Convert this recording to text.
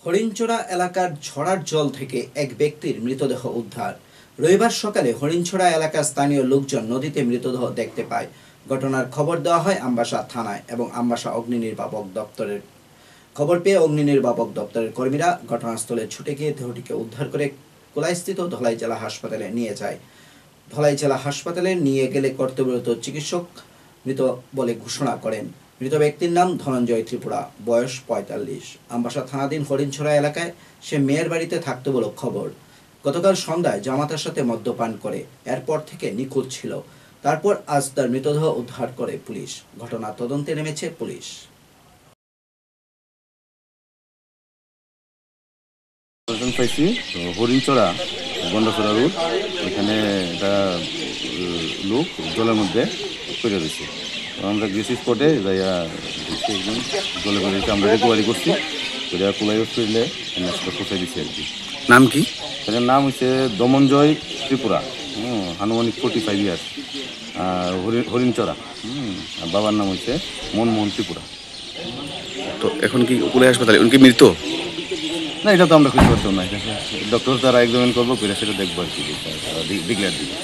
হরিণচড়া এলাকার ঝড়ার জল থেকে এক ব্যক্তির মৃতদেহ উদ্ধার। রবিবার সকালে হরিণচড়া এলাকার স্থানীয় লোকজন নদীতে মৃতদেহ দেখতে পায়। ঘটনার খবর দেওয়া হয় আমবাসা থানায় এবং আমবাসা অগ্নিনির্বাপক দপ্তরের। খবর পেয়ে অগ্নিনির্বাপক দপ্তরের কর্মীরা ঘটনাস্থলে ছুটে গিয়ে দেহটিকে উদ্ধার করে কোলাইস্থিত ধলাই জেলা হাসপাতালে নিয়ে যায়। ধলাই জেলা হাসপাতালে নিয়ে গেলে কর্তব্যরত চিকিৎসক মৃত বলে ঘোষণা করেন। মৃত ব্যক্তির নাম ধনঞ্জয় ত্রিপুরা, বয়স ৪৫। আমবাসা থানাধীন হরিণছড়া এলাকায় সে মেয়ের বাড়িতে থাকতো বলে খবর। গতকাল সন্ধ্যায় জামাতার সাথে মদ্যপান করে এরপর থেকে নিখোঁজ ছিল। তারপর আজ তার মৃতদেহ উদ্ধার করে পুলিশ। ঘটনা তদন্তে নেমেছে পুলিশ। পাইছি হরিণচড়া গন্ডাছড়া রোড, এখানে একটা লোক জলের মধ্যে পড়ে রয়েছে। আমরা গেছি স্পটে যাইয়া দেখছি একদম জলে পড়ে রয়েছে। আমরা রিকভারি করছি, কোলাই হসপিটালে কোথায় দিচ্ছি আর কি। নাম কি? এটার নাম হচ্ছে ধনঞ্জয় ত্রিপুরা, আনুমানিক 45 ইয়ার্স। আর হরিণচড়া, আর বাবার নাম হচ্ছে মনমোহন ত্রিপুরা। তো এখন কি কোলাই হাসপাতালে উনি কি মৃত? না, এটা তো আমরা খুঁজে পারতাম না। ডক্টর তারা এক্সামিন করবো, সেটা দেখবো আর কি, ডিক্লেয়ার দিবে।